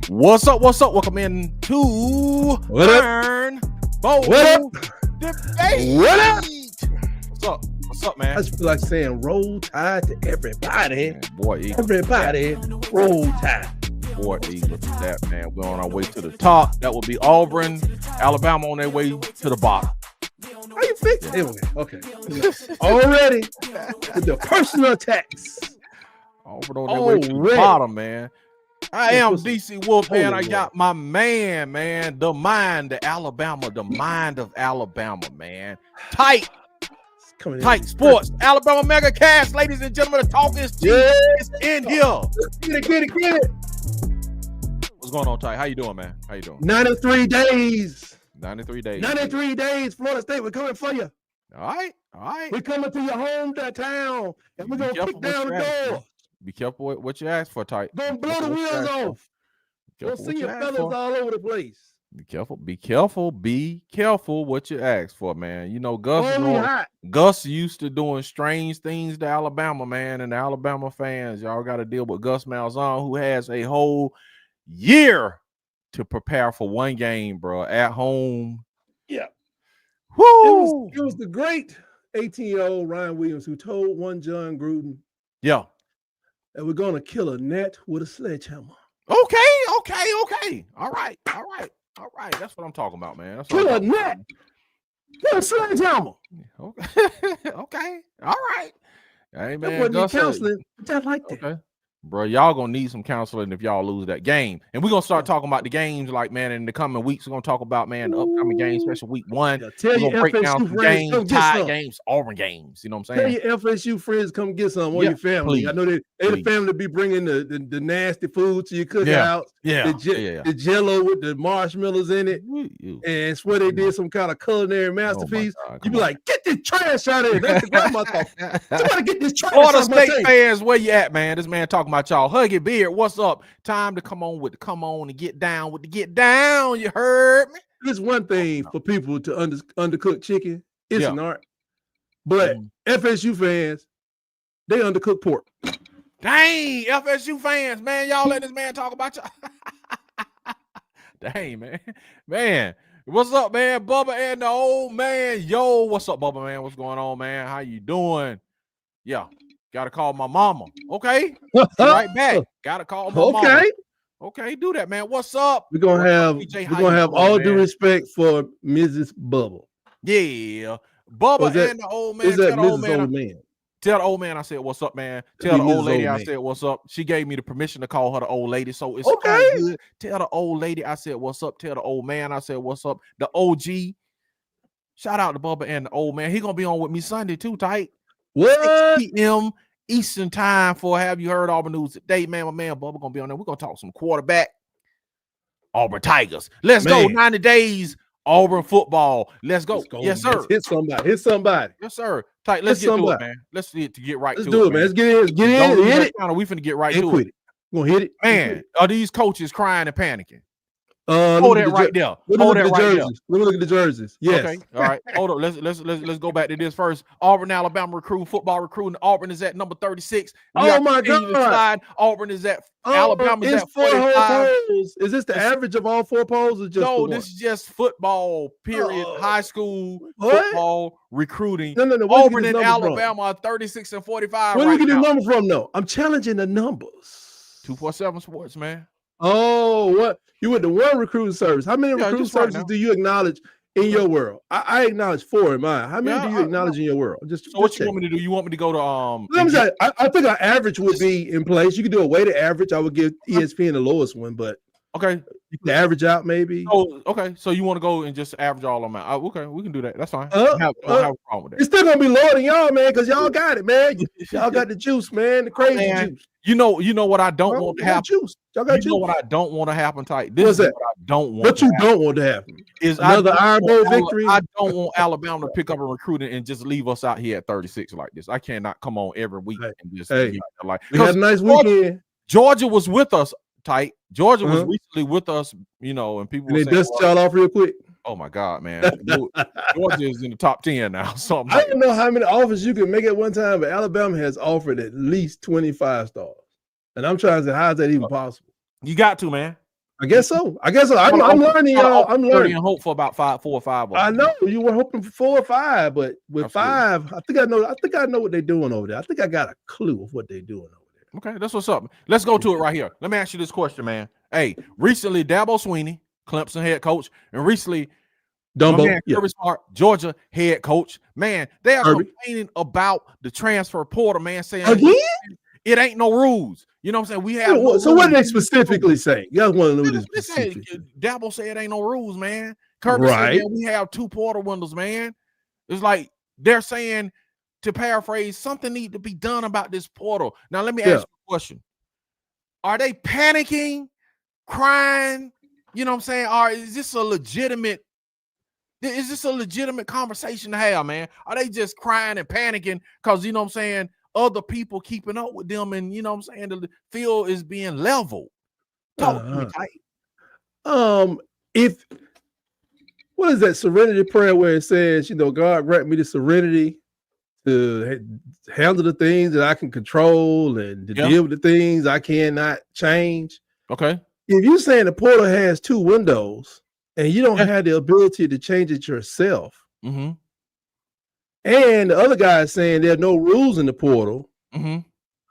What's up? What's up? Welcome in to Burn Bold Debate. What up? What's up? What's up, man? I just feel like saying roll tide to everybody. Man, boy, Eagles. Everybody, roll tide. Boy, Eagles, that man. We're on our way to the top. That will be Auburn, Alabama on their way to the bottom. How you fix it? Anyway, okay. Already with the personal attacks. Auburn on their way to the bottom, man. I am DC Wolf, man. I got my man, the mind of Alabama, man. Tight sports, Alabama Mega Cast, ladies and gentlemen. The talk is in here. Get it. What's going on, Tight? How you doing, man? How you doing? 93 days. 93 days. 93 days. Florida State, we're coming for you. All right. We're coming to your hometown, and we're gonna kick down the door. Be careful what you ask for, Tight. Gonna blow the wheels off. Don't see your fellas all over the place. Be careful what you ask for, man. You know, Gus used to doing strange things to Alabama, man, and the Alabama fans, y'all got to deal with Gus Malzahn, who has a whole year to prepare for one game, bro, at home. Yeah. Woo! It was the great 18-year-old Ryan Williams who told one John Gruden, that we're gonna kill a net with a sledgehammer. Okay. All right. That's what I'm talking about, man. Kill a net with a sledgehammer. Okay. All right. Hey, man. That's what you're counseling. Just like that. Okay. Bro, y'all gonna need some counseling if y'all lose that game. And we're gonna start talking about the games, like, man, in the coming weeks. We're gonna talk about, man, the upcoming games, especially week 1. We're gonna break down some games, tie games, Auburn games. You know what I'm saying? Tell your FSU friends come get some on your family. Please, I know the family be bringing the nasty food to your cookouts. The jello with the marshmallows in it. And swear they did some kind of culinary masterpiece. You be like, get this trash out of here. That's the grandma talking. Somebody get this trash out of Florida State fans, where you at, man? This man talking about y'all. Huggy Beard, what's up? Time to come on and get down with the get down. You heard me? It's one thing for people to undercook chicken. It's an art. But FSU fans, they undercook pork. Dang, FSU fans, man. Y'all let this man talk about y'all. Dang, man. Man, what's up, man? Bubba and the old man. Yo, what's up, Bubba, man? What's going on, man? How you doing? Yeah. Gotta call my mama. Okay. Right back. Gotta call my mama. Okay, do that, man. What's up? We're gonna have all due respect for Mrs. Bubba. Yeah. Bubba and the old man. Tell the old man I said, what's up, man? Tell the old lady I said, what's up? She gave me the permission to call her the old lady. So it's okay. Good. Tell the old lady I said, what's up? Tell the old man I said, what's up? The OG. Shout out to Bubba and the old man. He gonna be on with me Sunday too, Tight. What? 6 p.m. Eastern time for Have You Heard Auburn News Today, man. My man Bubba gonna be on there. We're gonna talk some quarterback. Auburn Tigers. Let's go. 90 days. Auburn football. Let's go. Yes, sir. Hit somebody. Yes, sir. Tight. Let's get to it, man. Let's get right to it. Let's do it, man. Let's get in. Hit it. We finna get right to it. We're gonna hit it. Man, are these coaches crying and panicking? Hold that right there. Hold that right there. Let me look at the jerseys. Yes. Okay. All right. Hold up. Let's go back to this first. Auburn, Alabama football recruiting. Auburn is at number 36. Oh my God. Auburn is at Alabama is at 45. Is this the average of all 4 polls? Or just no, this is just football. Period. High school football recruiting. No. Auburn and Alabama are 36 and 45. Where do you get the number from? No, I'm challenging the numbers. 247 Sports, man. Oh, what? You went to one recruiting service. How many recruiting services do you acknowledge in your world? I acknowledge 4 in mine. How many do you acknowledge in your world? What you want me to do? You want me to go to I think our average would be in place. You could do a weighted average. I would give ESPN the lowest one, but okay, you can average out maybe. Oh, okay. So you want to go and just average all of them out? Okay, we can do that. That's fine. I don't have a problem with that. It's still gonna be lower than y'all, man, because y'all got it, man. Y'all got the juice, man. The crazy juice. You know what I don't want to happen. Juice. Y'all got juice. What I don't want to happen, Tight. What's that? What I don't want. What you don't want to happen is another Iron Bowl victory. I don't want Alabama to pick up a recruiting and just leave us out here at 36 like this. I cannot come on every week and just like. We had a nice weekend. Georgia was with us, Tight. Georgia was recently with us, and people. And they dust y'all off real quick. Oh my God, man! Georgia is in the top 10 now. So I don't know how many offers you can make at one time, but Alabama has offered at least 25 stars, and I'm trying to say, how is that even possible? You got to, man. I guess so. I'm learning, y'all. I'm learning. And hope for about 4 or 5. I know you were hoping for 4 or 5, but with 5, I think I know what they're doing over there. I think I got a clue of what they're doing over there. Okay, that's what's up. Let's go to it right here. Let me ask you this question, man. Hey, recently Dabo Swinney, Clemson head coach, and recently Dumbo, Kirby Smart, Georgia head coach. Man, they are complaining about the transfer portal, man, saying again it ain't no rules. You know what I'm saying? We have so what are they specifically saying? You guys want to know this? Dabo said it ain't no rules, man. Kirby said we have 2 portal windows, man. It's like they're saying, to paraphrase, something need to be done about this portal. Now, let me ask you a question. Are they panicking, crying? You know what I'm saying? Or is this a legitimate conversation to have, man? Are they just crying and panicking because, you know what I'm saying, other people keeping up with them, and, you know what I'm saying, the field is being leveled? Talk to me, Tyke. If what is that serenity prayer where it says, you know, God grant me the serenity to handle the things that I can control and to deal with the things I cannot change. Okay. If you're saying the portal has 2 windows and you don't have the ability to change it yourself, and the other guy is saying there are no rules in the portal,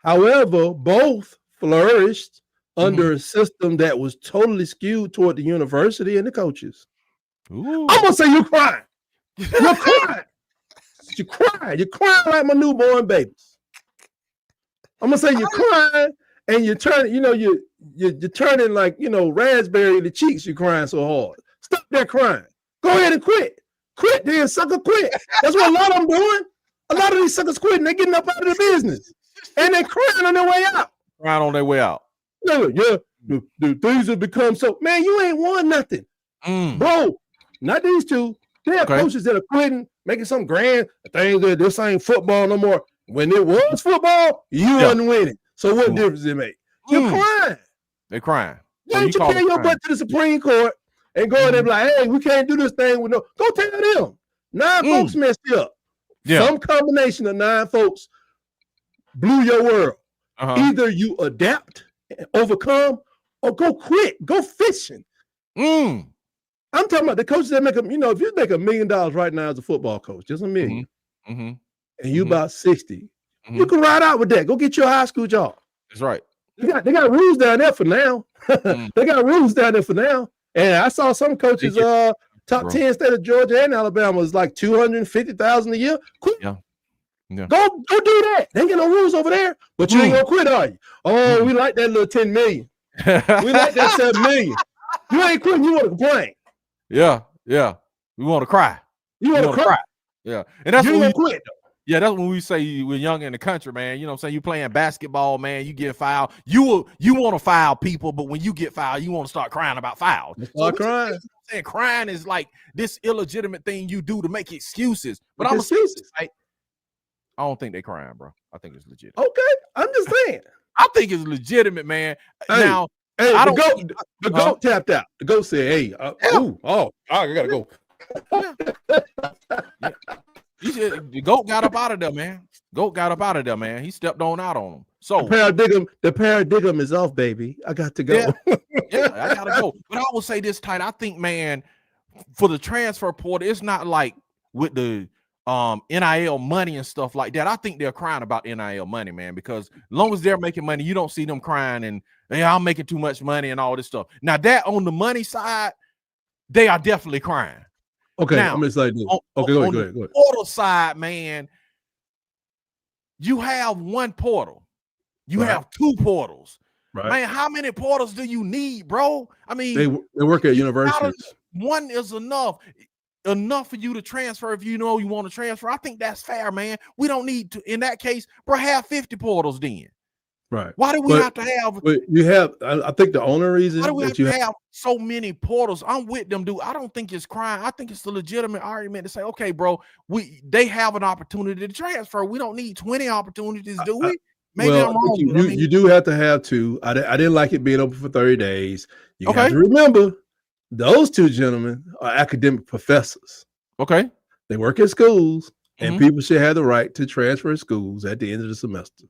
however, both flourished under a system that was totally skewed toward the university and the coaches. Ooh. I'm gonna say you're crying. You're crying. You're crying. You're crying like my newborn babies. I'm gonna say you're crying, and you're turning. You know, you're turning like, you know, raspberry in the cheeks. You're crying so hard. Stop that crying. Go ahead and quit. Quit, then, sucker, quit. That's what a lot of them doing. A lot of these suckers quitting. They're getting up out of the business, and they're crying on their way out. Crying on their way out. The things have become so. Man, you ain't won nothing, bro. Not these 2. They have coaches that are quitting, making some grand things that this ain't football no more. When it was football, you wasn't winning. So what difference does it make? You're crying. They're crying. Why don't you carry your butt to the Supreme Court and go in there and be like, hey, we can't do this thing with no. Go tell them. 9 folks messed you up. Some combination of 9 folks blew your world. Either you adapt and overcome, or go quit. Go fishing. I'm talking about the coaches that make them, you know, if you make $1 million right now as a football coach, just $1 million, and you about 60, you can ride out with that. Go get your high school job. That's right. They got rules down there for now. They got rules down there for now. And I saw some coaches, top 10 state of Georgia and Alabama is like $250,000 a year. Quit. Go do that. They ain't got no rules over there, but you ain't gonna quit, are you? Oh, we like that little 10 million. We like that 7 million. You ain't quitting. You want to complain. Yeah. We want to cry. You want to cry. Yeah. And that's when we quit. Yeah, that's when we say we're young in the country, man. You know what I'm saying? You playing basketball, man. You get fouled. You want to foul people, but when you get fouled, you want to start crying about fouls. Start crying. Saying crying is like this illegitimate thing you do to make excuses. But I'm excuses. I don't think they crying, bro. I think it's legit. Okay, I'm just saying. I think it's legitimate, man. Now. Hey, the goat tapped out. The goat said, hey, I gotta go. The goat got up out of there, man. He stepped on out on him. So the paradigm is off, baby. I got to go. I gotta go. But I will say this, tight. I think, man, for the transfer portal, it's not like with the NIL money and stuff like that. I think they're crying about NIL money, man, because as long as they're making money, you don't see them crying and I'm making too much money and all this stuff. Now that on the money side, they are definitely crying. Okay, now, I'm just like this. Okay, go ahead. Portal side, man, you have 1 portal. You have 2 portals. Right. Man, how many portals do you need, bro? I mean, they work at universities. 1 is enough for you to transfer if you know you want to transfer. I think that's fair, man. We don't need to, in that case, bro, have 50 portals then. Right. Why do we have to have? But you have, I think the only reason why do we have to have so many portals? I'm with them, dude. I don't think it's crying. I think it's the legitimate argument to say, okay, bro, they have an opportunity to transfer. We don't need 20 opportunities, do we? Maybe I'm wrong. You do have to have 2. I didn't like it being open for 30 days. You have to remember, those 2 gentlemen are academic professors. Okay. They work at schools, and people should have the right to transfer schools at the end of the semester.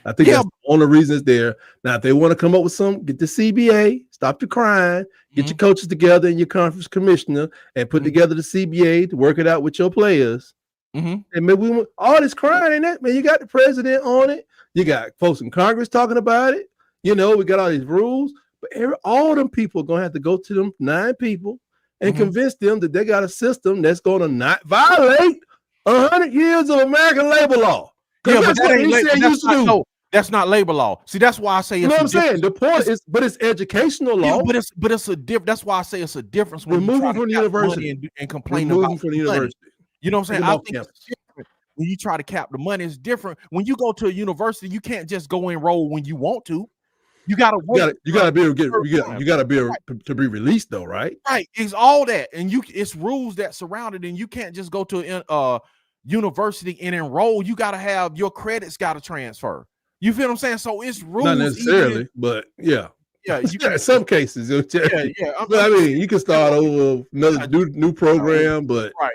I think that's the only reason it's there. Now, if they want to come up with get the CBA, stop your crying, get your coaches together and your conference commissioner and put together the CBA to work it out with your players. And maybe all this crying in that, man, you got the president on it. You got folks in Congress talking about it. We got all these rules, but all them people are going to have to go to them 9 people and convince them that they got a system that's going to not violate 100 years of American labor law. Yeah, but that's not labor law. See, that's why I say it's what I'm saying. The point is, but it's educational law. Yeah, but it's a difference. That's why I say it's a difference when moving from the university and complaining about from the university. You know what I'm saying? I think it's different when you try to cap the money. It's different when you go to a university. You can't just go enroll when you want to. You gotta work. You gotta be able to get. You gotta be able to be released, though, right? Right. It's all that, and it's rules that surround it, and you can't just go to a university and enroll. You gotta have your credits. Gotta transfer. You feel what I'm saying? So it's rules. Not necessarily, but yeah. Yeah, in some cases. Yeah. But I mean, you can start over another new program, but right.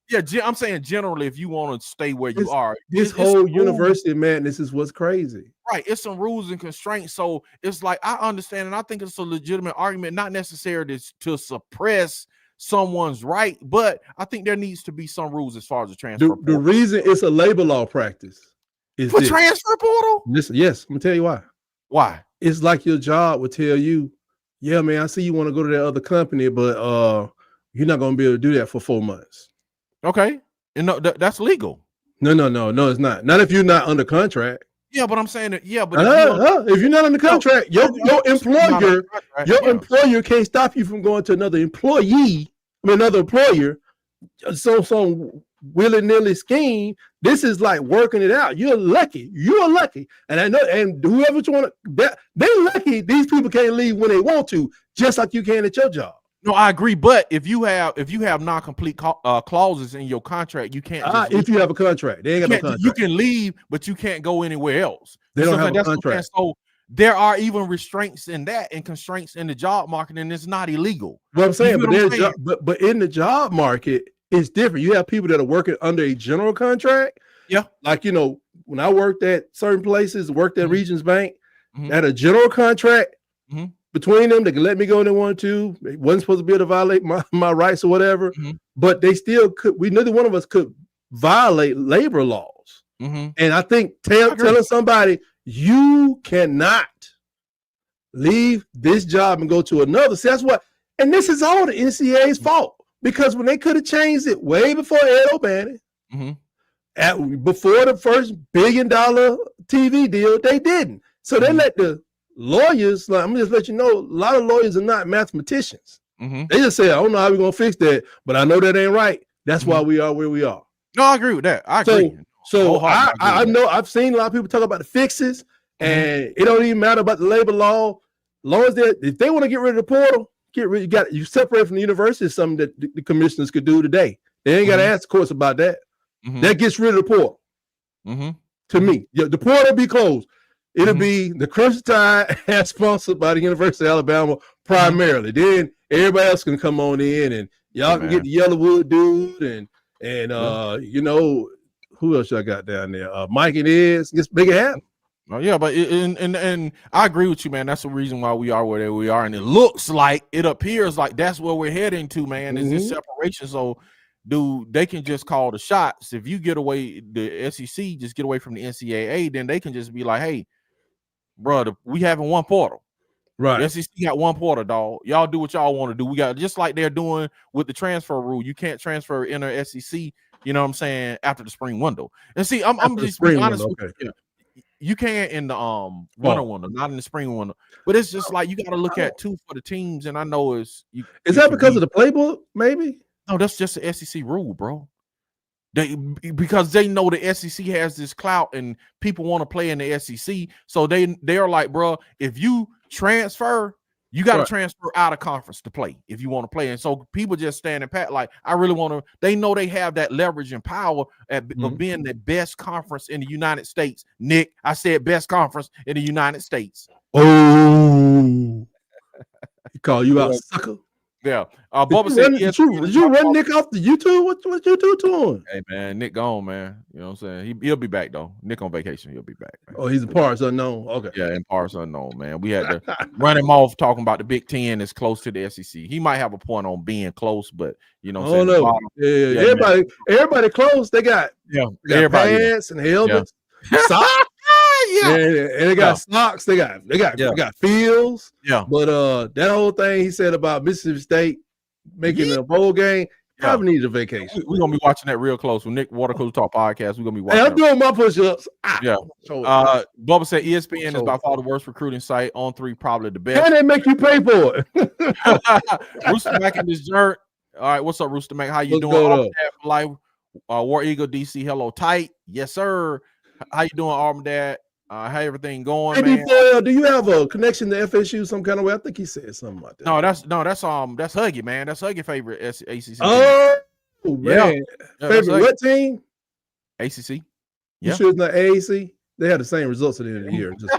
Yeah, I'm saying generally, if you want to stay where you are, this whole university madness is what's crazy. Right, it's some rules and constraints. So it's like I understand, and I think it's a legitimate argument, not necessarily to suppress someone's right, but I think there needs to be some rules as far as the transfer. The reason it's a labor law practice is for transfer portal. Listen, yes, I'm gonna tell you why. Why? It's like your job would tell you, yeah, man, I see you want to go to that other company, but you're not gonna be able to do that for 4 months. Okay, and no, that's legal. No, it's not. Not if you're not under contract. Yeah, but I'm saying that. Yeah, but if you're not under contract, your employer can't stop you from going to another another employer. Some willy-nilly scheme. This is like working it out. You're lucky. And I know, and whoever you want to, they're lucky. These people can't leave when they want to, just like you can at your job. No, I agree. But if you have non-complete clauses in your contract, you can't. If you have a contract, they ain't got no contract. You can leave, but you can't go anywhere else. They don't have a contract. So there are even restraints in that and constraints in the job market, and it's not illegal. What I'm saying, but in the job market, it's different. You have people that are working under a general contract. Yeah, like when I worked at certain places, worked at Regions Bank, at a general contract. Between them, they can let me go when they wanted to. They wasn't supposed to be able to violate my rights or whatever, but they still could. Neither one of us could violate labor laws. And I think telling somebody you cannot leave this job and go to another. See, that's what. And this is all the NCAA's fault, because when they could have changed it way before Ed O'Bannon, before the first $1 billion TV deal, they didn't. So they let the lawyers, I'm gonna just let you know, a lot of lawyers are not mathematicians. They just say, I don't know how we're gonna fix that, but I know that ain't right. That's why we are where we are. No, I agree with that. I agree. So I know I've seen a lot of people talk about the fixes, and it don't even matter about the labor law. Long as if they want to get rid of the portal, you separate from the university is something that the commissioners could do today. They ain't got to ask the courts about that. That gets rid of the portal. To me, the portal be closed. It'll be the Crimson Tide as sponsored by the University of Alabama primarily. Then everybody else can come on in, and y'all can get the Yellowwood dude and who else I got down there? Mike and Eds, just make it happen. Oh yeah, but and I agree with you, man. That's the reason why we are where we are, and it appears like that's where we're heading to, man. Is this separation? So, dude, they can just call the shots. If you get away, the SEC just get away from the NCAA, then they can just be like, hey, brother, we having one portal. Right. The SEC got one portal, dog. Y'all do what y'all want to do. We got just like they're doing with the transfer rule. You can't transfer in the SEC, you know what I'm saying, after the spring window. And see, I'm just being honest with you. You can in the winter window, not in the spring window. But it's just like you got to look at two for the teams, and I know is that because of the playbook, maybe? No, that's just the SEC rule, bro. Because they know the SEC has this clout and people want to play in the SEC. So they're like, bro, if you transfer, you got to transfer out of conference to play if you want to play. And so people just standing pat like, I really want to. They know they have that leverage and power of being the best conference in the United States. Nick, I said best conference in the United States. Oh, he called you out, sucker. Yeah. Bubba said, did you run Nick off the YouTube? What you do to him? Hey man, Nick gone, man. You know what I'm saying? He'll be back though. Nick on vacation, he'll be back, man. Oh, he's in parts unknown. Okay. Yeah, in parts unknown, man. We had to run him off talking about the Big Ten is close to the SEC. He might have a point on being close, but you know what I'm saying? Everybody close. They got pants and helmets, socks. And they got socks. They got fields. Yeah. But that whole thing he said about Mississippi State making a bowl game, probably needs a vacation. We're gonna be watching that real close with Nick Watercooler Talk podcast. We're gonna be watching. Hey, I'm doing my push-ups. Yeah. Bubba said ESPN is by far the worst recruiting site. On 3 probably the best. And they make you pay for it. Rooster Mac in this jerk. All right, what's up, Rooster Mac? How you doing? Life, War Eagle DC. Hello, tight. Yes, sir. How you doing, Auburn Dad? How everything going, man? Do you have a connection to FSU some kind of way? I think he said something about that. That's Huggy, man. That's Huggy favorite ACC. Oh man, favorite what team? ACC. You sure it's not AAC? They had the same results at the end of the year. Just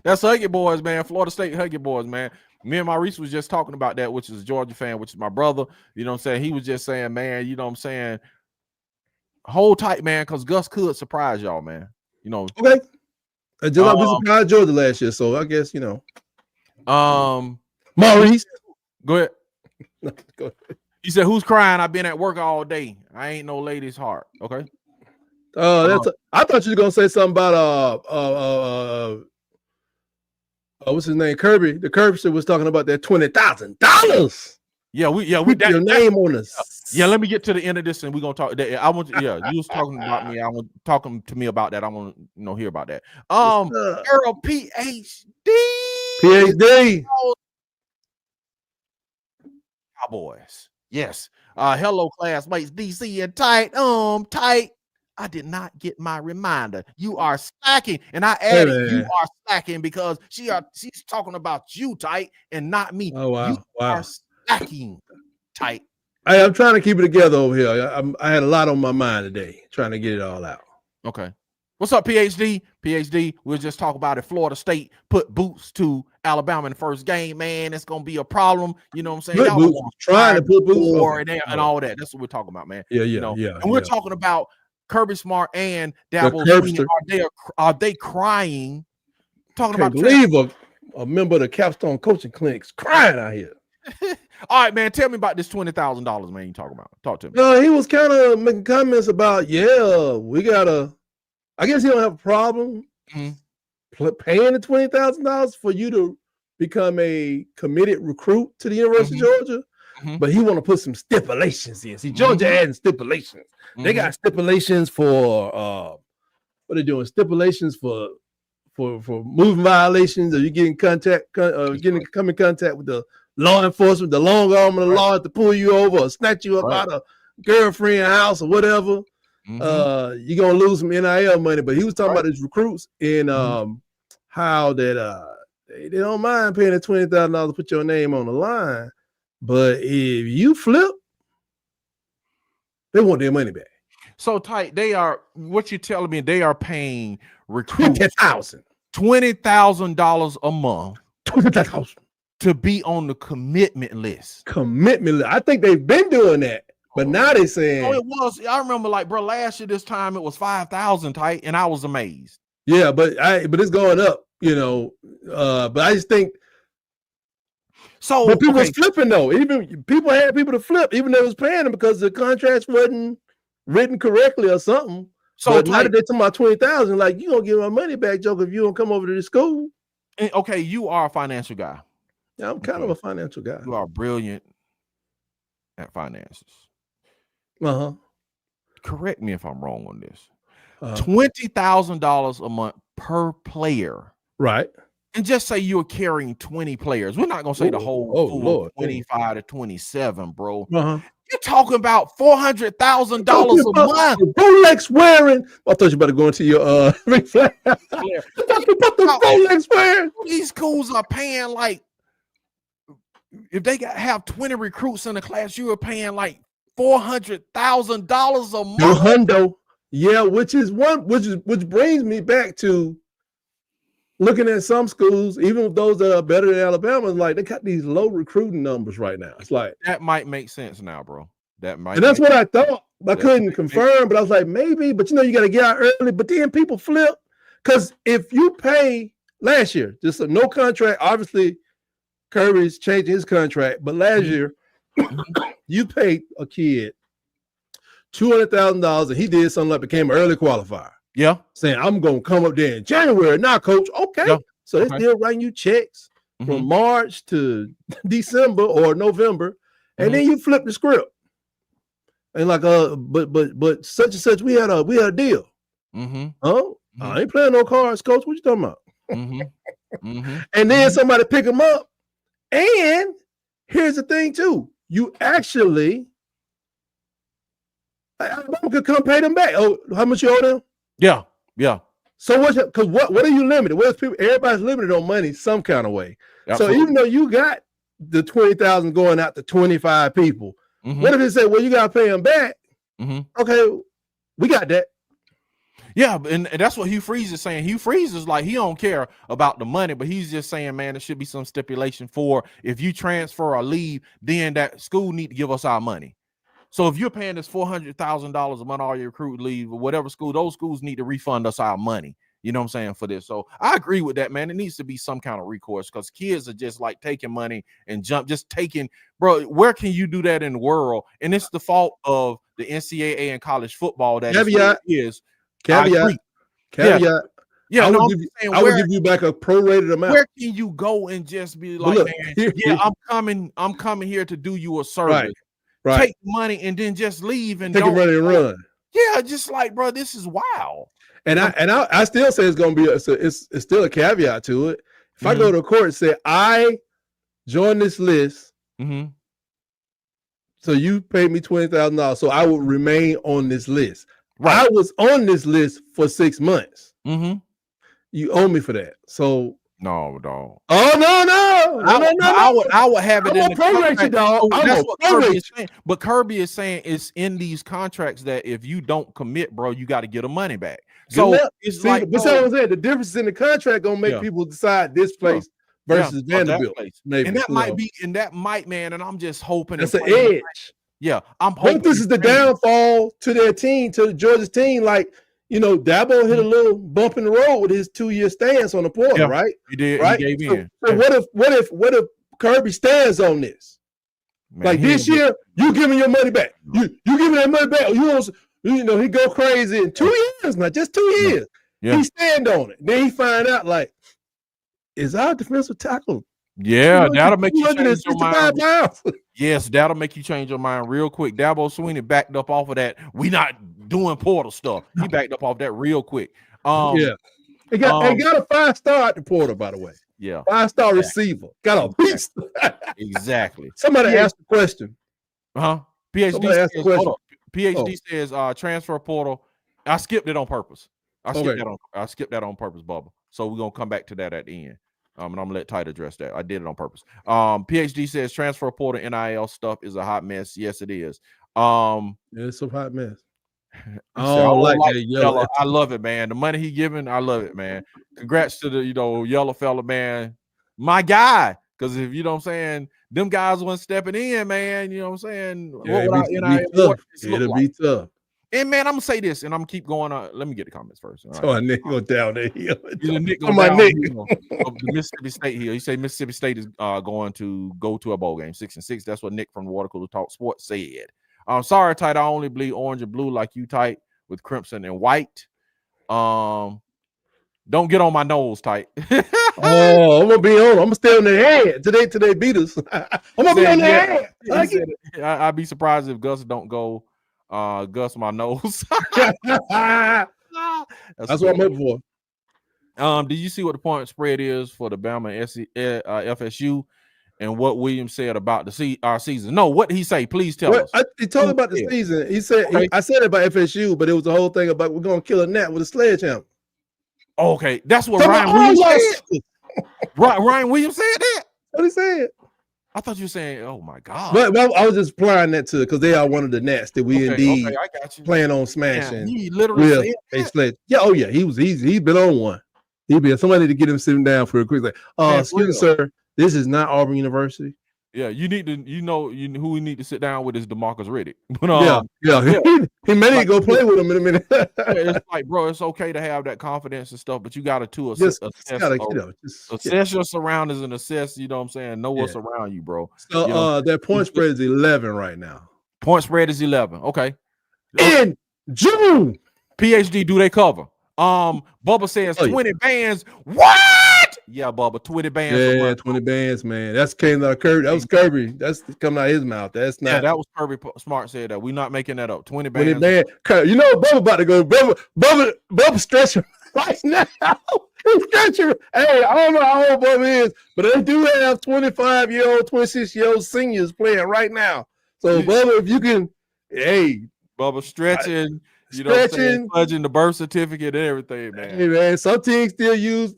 that's Huggy boys, man. Florida State Huggy boys, man. Me and Maurice was just talking about that, which is a Georgia fan, which is my brother. You know what I'm saying? He was just saying, man, you know what I'm saying? Hold tight, man, because Gus could surprise y'all, man. You know, okay. Just like we surprised Georgia last year, so I guess you know. Maurice, go ahead. Go ahead. He said, "Who's crying? I've been at work all day. I ain't no lady's heart." Okay. I thought you were gonna say something about what's his name? Kirby. The Kirby was talking about that $20,000. Yeah, we put your name on us. Yeah, let me get to the end of this and we're gonna talk. I want you was talking about me. I want talking to me about that. I want to hear about that. Earl PhD. Cowboys. Yes. Hello, classmates. DC and tight. Tight. I did not get my reminder. You are slacking, and I added you are slacking because she's talking about you, tight, and not me. Oh wow! You are slacking, tight. Hey, I'm trying to keep it together over here. I had a lot on my mind today, trying to get it all out. Okay. What's up, PhD? PhD, we'll just talk about it. Florida State put boots to Alabama in the first game, man. It's going to be a problem. You know what I'm saying? Y'all trying to put boots on and all that. That's what we're talking about, man. Yeah. And we're talking about Kirby Smart and Dabo. Are they crying? Talking about believe a member of the Capstone Coaching Clinic's crying out here. All right, man. Tell me about this $20,000, man. You talking about? Talk to me. No, he was kind of making comments about, we gotta. I guess he don't have a problem paying the $20,000 for you to become a committed recruit to the University of Georgia, but he want to put some stipulations in. See, Georgia adding stipulations. They got stipulations for what they're doing. Stipulations for moving violations, or you getting come in contact with the law enforcement, the long arm of the law to pull you over or snatch you up out of girlfriend house or whatever. You're gonna lose some NIL money. But he was talking about his recruits and how that they don't mind paying the $20,000 to put your name on the line, but if you flip, they want their money back. So tight, they are what you're telling me, they are paying recruits $20,000 a month. $20,000 to be on the commitment list. I think they've been doing that. But now they saying it was. I remember, like, bro, last year this time it was 5,000 tight, and I was amazed. Yeah, but it's going up, you know. But I just think so. But people was flipping though. Even people had people to flip, even though it was paying them because the contracts wasn't written correctly or something. So but now that they talking about 20,000, like, you gonna give my money back, Joker, if you don't come over to the school. And, okay, you are a financial guy. Yeah, I'm kind of a financial guy. You are brilliant at finances. Correct me if I'm wrong on this. $20,000 a month per player. Right. And just say you're carrying 20 players. We're not going to say the whole 25 to 27, bro. You're talking about $400,000 a month. Rolex wearing. I thought you about to go into your Rolex wearing. These schools are paying like, if they have 20 recruits in the class, you are paying like $400,000 a month. Yeah, which brings me back to looking at some schools, even those that are better than Alabama, like they got these low recruiting numbers right now. It's like that might make sense now, bro. That might, and that's what I thought. I couldn't confirm, but I was like, maybe. But you got to get out early. But then people flip because if you pay last year, just a no contract, obviously Kirby's changing his contract, but last year you paid a kid $200,000 and he did something like became an early qualifier. Yeah. Saying, I'm going to come up there in January. Now, coach, okay. Yeah. So they're still writing you checks from March to December or November. And then you flip the script. And like, but such and such, we had a deal. Oh, I ain't playing no cards, coach. What you talking about? And then somebody pick them up. And here's the thing, too. You actually, Alabama could come pay them back. Oh, how much you owe them? Yeah, yeah. So what are you limited? Where's people? Everybody's limited on money some kind of way. Absolutely. So even though you got the 20,000 going out to 25 people, what if they say, well, you got to pay them back? Okay, we got that. Yeah, and that's what Hugh Freeze is saying. Hugh Freeze is like, he don't care about the money, but he's just saying, man, there should be some stipulation for if you transfer or leave, then that school need to give us our money. So if you're paying us $400,000 a month, all your recruit leave or whatever school, those schools need to refund us our money. You know what I'm saying, for this. So I agree with that, man. It needs to be some kind of recourse because kids are just like taking money and just taking, bro, where can you do that in the world? And it's the fault of the NCAA and college football that caveat. Yeah, I would give you back a prorated amount. Where can you go and just be like, look, man, yeah, I'm coming here to do you a service. Right. Take money and then just leave and take it running and run. Yeah, just like, bro, this is wild. And I still say it's gonna be it's still a caveat to it. If I go to court and say I joined this list, so you paid me $20,000, so I would remain on this list. Right. I was on this list for 6 months. You owe me for that. So no, dog. Oh no. I would have it in the contract. You, dog. That's what Kirby is saying. But Kirby is saying it's in these contracts that if you don't commit, bro, you got to get the money back. So it's like, but so the difference in the contract gonna make people decide this place versus Vanderbilt. Maybe. And that might be, man. And I'm just hoping it's an edge. Yeah, I'm hoping this is the downfall to their team, to Georgia's team. Like, Dabo hit a little bump in the road with his 2-year stance on the portal, right? He did. Right? He gave in. So what if Kirby stands on this? Man, like this year, you giving your money back. You giving that money back. He go crazy in 2 years, not just 2 years. Yeah. He stand on it. Then he find out, like, is our defensive tackle? Yeah, that'll make you change your mind. Yes, that'll make you change your mind real quick. Dabo Swinney backed up off of that. We not doing portal stuff. He backed up off that real quick. He got a 5-star at the portal, by the way. Yeah, 5-star receiver. Got a beast. Exactly. Somebody asked the question. PhD says transfer portal. I skipped it on purpose. I skipped that on purpose, Bubba. So we're gonna come back to that at the end. And I'm gonna let Tite address that. I did it on purpose. PhD says transfer portal NIL stuff is a hot mess. Yes, it is. It's a hot mess. I love it, man. The money he giving, I love it, man. Congrats to the yellow fella, man. My guy. Because if you know what I'm saying, them guys weren't stepping in, man. You know what I'm saying? It'll be tough. And man, I'm gonna say this, and I'm gonna keep going on. Let me get the comments first. All right. So Nick go down the hill. Nick go down the Mississippi State hill. He said Mississippi State is going to go to a bowl game, 6-6. That's what Nick from the Water Cooler Talk Sports said. I'm sorry, Tite. I only bleed orange and blue like you, Tite, with crimson and white. Don't get on my nose, Tite. I'm gonna be on. I'm gonna stay on their head today. Beat us. I'm gonna be on their head. I'd be surprised if Gus don't go. Gus my nose. That's what I'm hoping for. Did you see what the point spread is for the Bama FSU and what Williams said about our season? No, what did he say? Please tell us. He told about the season. He said I said it about FSU, but it was the whole thing about we're gonna kill a gnat with a sledgehammer. Okay, that's what Ryan Williams said. Ryan Williams said that. What he said. I thought you were saying, "Oh my God!" But I was just applying that to because they are one of the Nats that we I got you. Plan on smashing. He literally said that. Yeah, he's been on one. Somebody to get him sitting down for a quick. Like, excuse me, sir. This is not Auburn University. Yeah, you need to, who we need to sit down with is DeMarcus Riddick. He may need to go play with him in a minute. It's like, bro, it's okay to have that confidence and stuff, but you got to assess your surroundings and assess. You know what I'm saying? Know what's around you, bro. So their point spread is 11 right now. Point spread is 11. Okay. In June, PhD, do they cover? Bubba says 20 bands. What? Yeah, Bubba, 20 bands. Yeah, 20 bands, man. That's came out of Kirby. That was Kirby. That's coming out of his mouth. That's not. Yeah, that was Kirby Smart said that. We're not making that up. 20 bands. 20 bands. You know, Bubba about to go. Bubba stretching right now. He's stretching. Hey, I don't know how old Bubba is, but they do have 25-year-old, 26-year-old seniors playing right now. So, Bubba, if you can, Bubba stretching. You know what I'm saying? Fudging the birth certificate and everything, man. Hey, man, some teams still use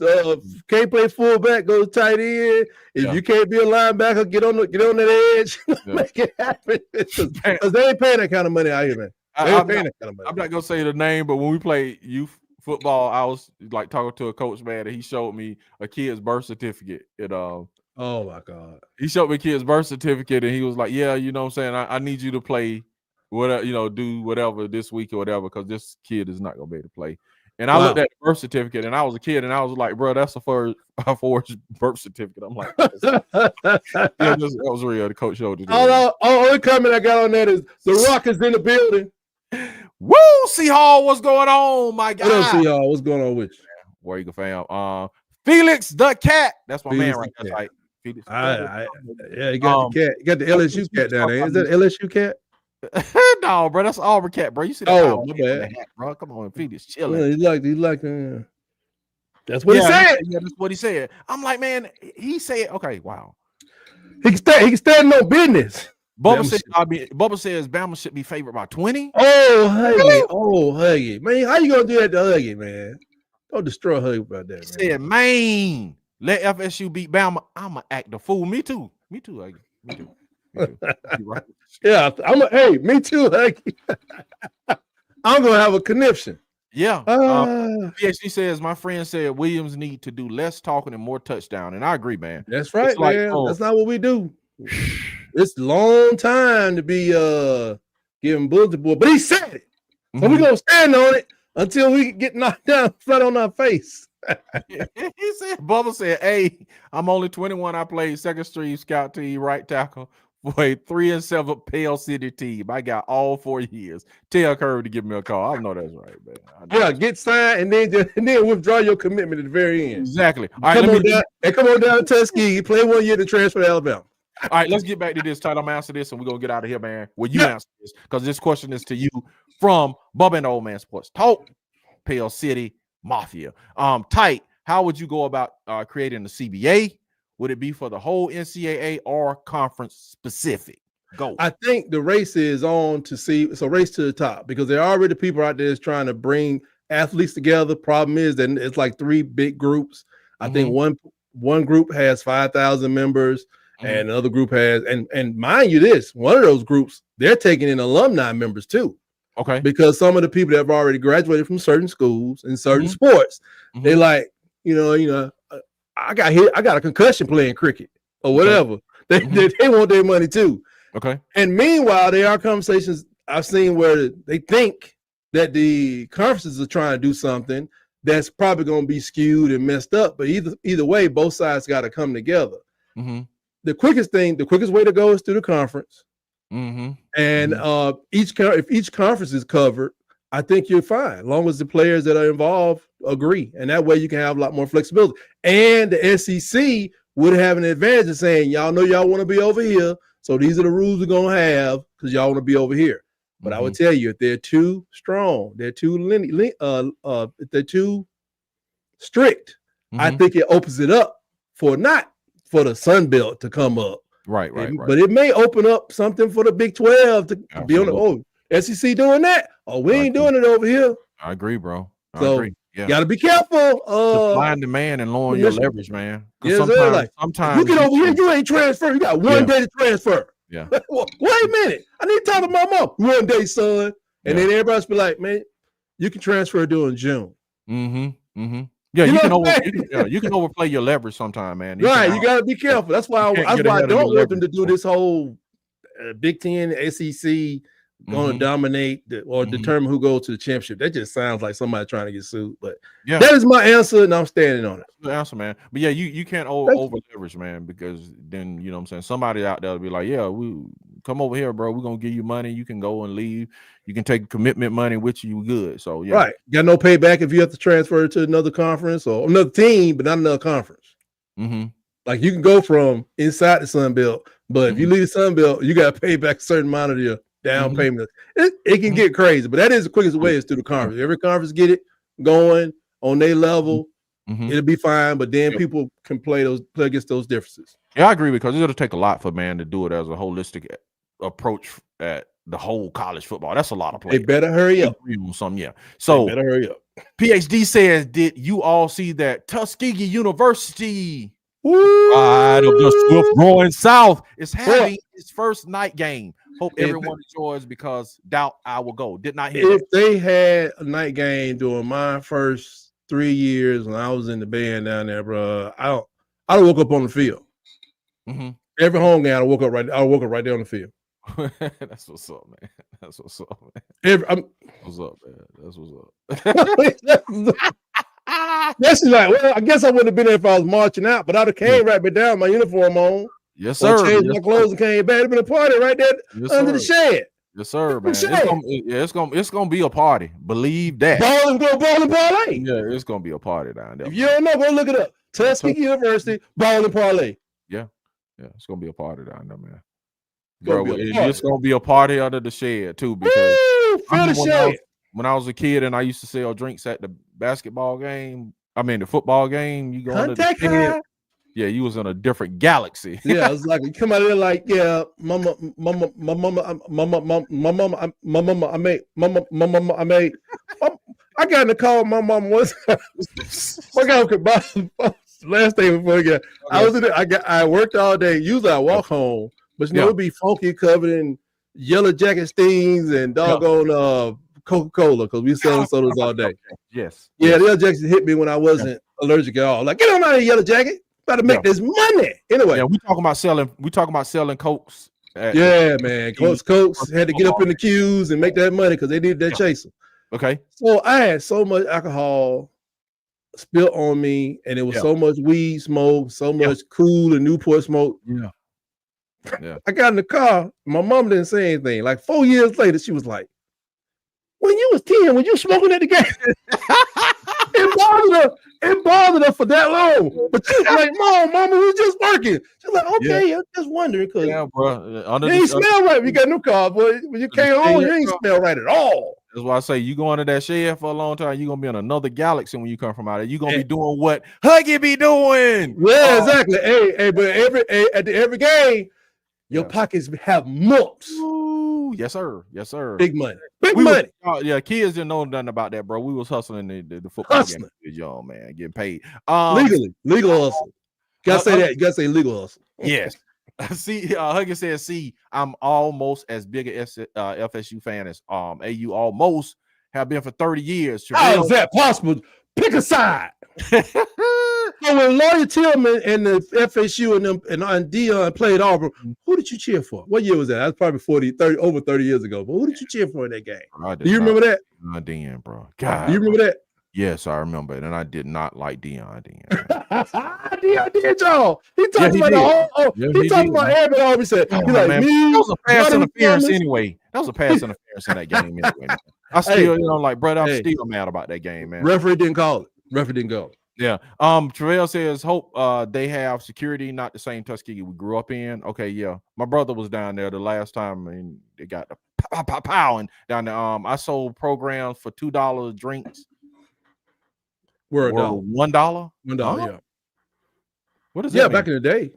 can't play fullback, go tight end. If you can't be a linebacker, get on that edge, make it happen. Because they ain't paying that kind of money out here, man. I'm not gonna say the name, but when we played youth football, I was like talking to a coach, man, and he showed me a kid's birth certificate. Oh my God. He showed me a kid's birth certificate, and he was like, yeah, you know what I'm saying? I need you to play whatever, do whatever this week or whatever, because this kid is not gonna be able to play. And I looked at the birth certificate, and I was a kid, and I was like, bro, that's a forged birth certificate. I'm like, that was real. The coach showed it. Only comment I got on that is the Rock is in the building. Woo, C-Hall, what's going on, my guy? What up, C-Hall? What's going on with you? Where you go, fam? Felix the Cat. That's my man right there. Like, Felix. You got the cat. You got the LSU cat down there. Is that LSU cat? No, bro, that's Auburn cat, bro. You see that? Oh, my bad, hat, bro. Come on, Felix, chilling. He like. That's what he said. Yeah, that's what he said. I'm like, man, he said, okay, wow. He can stand no business. Bubba says Bama should be favored by 20. Oh, Huggy. Man, how you gonna do that to Huggy, man? Don't destroy Huggy about that, man. He said, man, let FSU beat Bama. I'ma act the fool. Me too, Huggy. Me too. Right. Yeah, me too, Huggy. I'm gonna have a conniption. Yeah. PhD says my friend said Williams need to do less talking and more touchdown, and I agree, man. That's right, man. That's not what we do. It's a long time to be giving bulletin board, but he said it. So we're gonna stand on it until we get knocked down flat on our face. He said, Bubba said, hey, I'm only 21. I played second string scout team, right tackle for a 3-7 Pale City team. I got all 4 years. Tell Kirby to give me a call. I know that's right, man. Yeah, get signed and then withdraw your commitment at the very end. Exactly. All right, come on down to Tuskegee. Play 1 year to transfer to Alabama. All right, let's get back to this. Tight, I'm gonna answer this, and we're gonna get out of here, man. Will you answer this? Because this question is to you from Bubba and Old Man Sports Talk, Pale City Mafia. Tight, how would you go about creating the CBA? Would it be for the whole NCAA or conference specific? Go. I think the race is on to see. It's a race to the top because there are already people out there that's trying to bring athletes together. Problem is that it's like 3 big groups. I think one group has 5,000 members. And another group has, and mind you, one of those groups, they're taking in alumni members too. Okay. Because some of the people that have already graduated from certain schools and certain sports, they like, I got a concussion playing cricket or whatever. They want their money too. Okay. And meanwhile, there are conversations I've seen where they think that the conferences are trying to do something that's probably going to be skewed and messed up. But either way, both sides got to come together. The quickest way to go is through the conference. And if each conference is covered, I think you're fine, as long as the players that are involved agree. And that way you can have a lot more flexibility. And the SEC would have an advantage of saying, y'all know y'all want to be over here, so these are the rules we're going to have because y'all want to be over here. But I would tell you, if they're too strong, they're too if they're too strict, I think it opens it up for the Sun Belt to come up. Right. But it may open up something for the Big 12 to be on the SEC doing that. We ain't doing it over here. I agree, bro. I agree. Yeah. Got to be careful. Supply and demand and lowering your leverage, man. Yeah, sometimes you get over here, you ain't transfer. You got 1 day to transfer. Yeah. Wait a minute. I need to talk to my mom. 1 day, son. And then everybody's be like, man, you can transfer during June. Yeah, you can overplay your leverage sometime, man. You got to be careful. That's why I don't want them to do this whole Big Ten, SEC going to dominate or determine who goes to the championship. That just sounds like somebody trying to get sued. But that is my answer, and I'm standing on it. Good answer, man. But yeah, you can't over leverage, man, because then you know what I'm saying. Somebody out there will be like, yeah, we come over here, bro. We're gonna give you money. You can go and leave. You can take commitment money with you. Good. So yeah, right. Got no payback if you have to transfer to another conference or another team, but not another conference. Like you can go from inside the Sun Belt, but if you leave the Sun Belt, you got to pay back a certain amount of your down payment. It can get crazy, but that is the quickest way is through the conference. Every conference get it going on their level, it'll be fine. But then people can play against those differences. Yeah, I agree because it'll take a lot for man to do it as a holistic approach at the whole college football. That's a lot of play. They better hurry up. So they better hurry up. PhD says, did you all see that Tuskegee University of the Swift growing South is having its first night game? Hope everyone enjoys because doubt I will go. Did not hear if they had a night game during my first 3 years when I was in the band down there, bro. I woke up on the field. Every home game I woke up right there on the field. That's what's up, man. That's what's up, man. What's up, man? That's what's up. That's like, well, I guess I wouldn't have been there if I was marching out, but I'd have came right back down, my uniform on. Yes, sir. Changed my clothes and came back. It'd been a party right there under the shed. Yes, sir, man. It's gonna be a party. Believe that. Ball and parlay. Yeah, it's gonna be a party down there. If you don't know, go look it up. Tuskegee University, ball and parlay. Yeah, it's gonna be a party down there, man. Bro, it's gonna be a party under the shed too. Because when I was a kid and I used to sell drinks at the basketball game, the football game, you go under the shed. Yeah, you was in a different galaxy. Yeah, it was like you come out of there like, yeah, mama, I got in the car with my mom once. Last day before I got, I was in it. I worked all day. Usually I walk home, but it'd be funky, covered in yellow jacket stains and doggone Coca-Cola because we selling sodas all day. Yes. Yeah, the yellow jackets hit me when I wasn't allergic at all. Like, get on out of the yellow jacket. Got to make this money. Anyway. We talking about selling Cokes. Man. Cokes had to get up in the queues and make that money because they needed that chaser. Okay. So I had so much alcohol spilt on me, and it was so much weed smoke, so much cool and Newport smoke. Yeah. I got in the car. My mom didn't say anything. Like 4 years later, she was like, when you was 10, when you smoking at the game, it bothered her for that long. But she's like, Mama, we just working. She's like, okay, I'm just wondering because bro. You ain't smell right. We got new cars, but when you came home, you ain't smell right at all. That's why I say you go under that shed for a long time. You're gonna be in another galaxy when you come from out there. You're gonna be doing what Huggy be doing. Yeah, exactly. But every game, your pockets have mooks. Yes, sir. Yes, sir. Big money. Big money. Kids didn't know nothing about that, bro. We was hustling the football game. Young man, getting paid. Legal hustle. Gotta say that. You gotta say legal hustle. Yes. See, Huggy says, I'm almost as big a FSU fan as AU almost have been for 30 years. How is that possible? Pick a side. So when Lawyer Tillman and the FSU and Deion played Auburn, who did you cheer for? What year was that? That was probably over 30 years ago. But who did you cheer for in that game? Do you remember that? Deion, bro. God, do you remember that? Yes, I remember it, and I did not like Deion. Deion did, y'all. He talked about he talked about everybody. Auburn said, that was a pass interference anyway. That was a pass interference in that game anyway. Man. I still, I'm still mad about that game, man. Referee didn't call it. Referee didn't go. Yeah. Travell says, hope they have security, not the same Tuskegee we grew up in. Okay, yeah. My brother was down there the last time and they got the pow and down there. I sold programs for $2 drinks. Were $1? $1, yeah. What is that? Yeah, back in the day.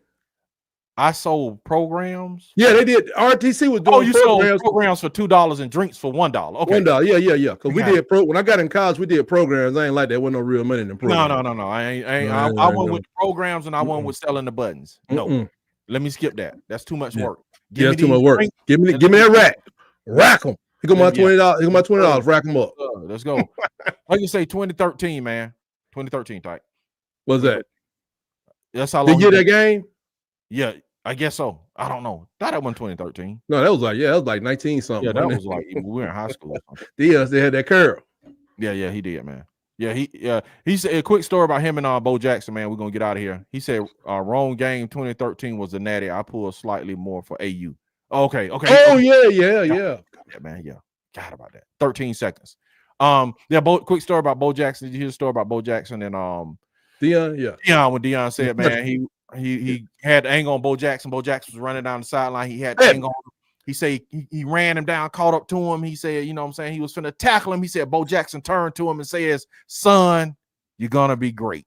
I sold programs. Yeah, they did. RTC was doing programs for $2 and drinks for $1. Okay. $1. Yeah. Because we did when I got in college, we did programs. I ain't like that. Wasn't no real money in the program. No. I went with programs and I went with selling the buttons. No. Let me skip that. That's too much work. That's too much work. Give me that rack. Rack them. Here go my $20. Here go my $20. Rack them up. Let's go. Like you say, 2013, man. 2013 type. What's that? That's how long. Did you get that game? Yeah, I guess so. I don't know. Thought that was 2013. No, that was like 19 something. Yeah, that was like we were in high school. They had that curl. Yeah, he did, man. Yeah, he said a quick story about him and Bo Jackson, man. We're gonna get out of here. He said wrong game 2013 was the natty. I pulled slightly more for AU. Okay. Oh, yeah. Man, yeah. Forgot about that. 13 seconds. Quick story about Bo Jackson. Did you hear the story about Bo Jackson and Deion? Yeah. Deion, when Deion said, man, he had the angle on Bo Jackson. Bo Jackson was running down the sideline. He had the angle on him. He said he ran him down, caught up to him. He said, you know what I'm saying? He was finna tackle him. He said, Bo Jackson turned to him and says, son, you're gonna be great.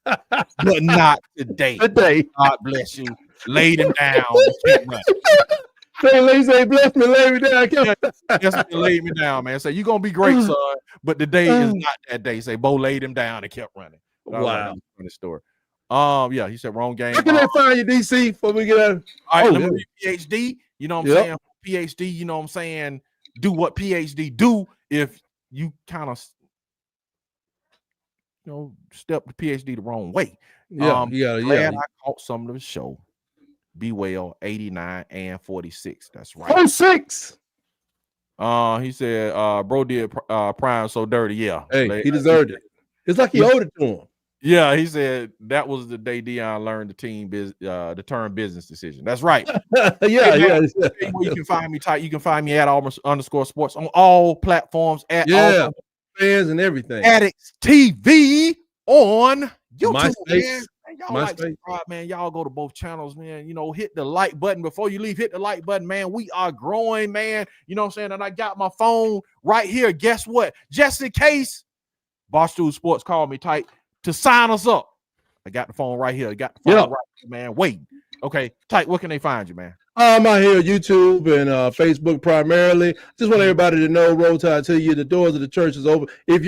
But not today. God bless you. Laid him down. Say, bless me, lay me down. Yes, laid me down, man. Say, you're gonna be great, son. But the day is not that day. Say, Bo laid him down and kept running. Wow. Funny story. Yeah, he said wrong game. How can they find you, DC, before we get out? All right, let me read PhD. You know what I'm saying? PhD, you know what I'm saying? Do what PhD do if you kind of, step the PhD the wrong way. Glad I caught some of the show. Be well, 89 and 46. That's right. 46. He said, bro did Prime so dirty. Yeah. Hey, he deserved it. It's like he owed it to him. Yeah, he said that was the day Deion learned the term business decision. That's right. Yeah. You can find me tight. You can find me at Auburn_sports on all platforms at Auburn fans and everything. Addicts TV on YouTube. MySpace. Y'all like subscribe, man. Y'all go to both channels, man. Hit the like button before you leave. Hit the like button, man. We are growing, man. You know what I'm saying? And I got my phone right here. Guess what? Just in case Barstool Sports called me tight to sign us up. I got the phone right here. I got the phone right here, man. Wait. Okay. Tight, where can they find you, man? I'm out here on YouTube and Facebook primarily. Just want everybody to know, Roll Tide, tell you the doors of the church is open. If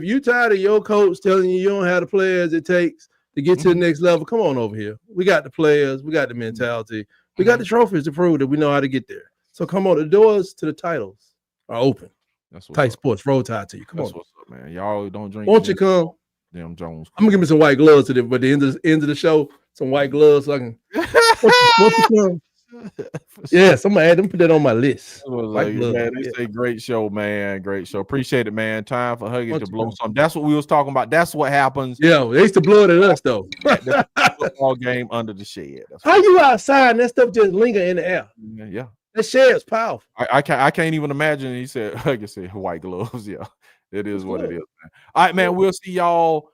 you tired of your coach telling you don't have the players it takes to get to the next level, come on over here. We got the players. We got the mentality. We got the trophies to prove that we know how to get there. So come on. The doors to the titles are open. That's what's Tight Sports, Roll Tide to you. Come on. What's up, man. Y'all don't drink. Won't you come? Damn Jones. I'm gonna give me some white gloves today, but the end of the show, some white gloves so I can. Won't you come? Yes, I'm gonna add them. Put that on my list. Man, they say great show, man. Great show. Appreciate it, man. Time for Huggy to blow something. That's what we was talking about. That's what happens. Yeah, they used to blow it at us though. Football game under the shed. How you outside and that stuff just linger in the air? Yeah. That shed's powerful. I can't even imagine. He said, Huggy said white gloves. Yeah, it is what it is, man. All right, man. We'll see y'all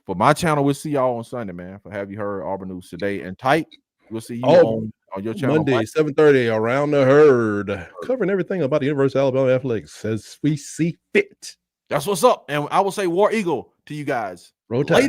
for my channel. We'll see y'all on Sunday, man. For Have You Heard Auburn News Today and Tight. We'll see you on your channel Monday, 7:30 around the herd, covering everything about the University of Alabama athletics as we see fit. That's what's up. And I will say War Eagle to you guys. Roll Tide.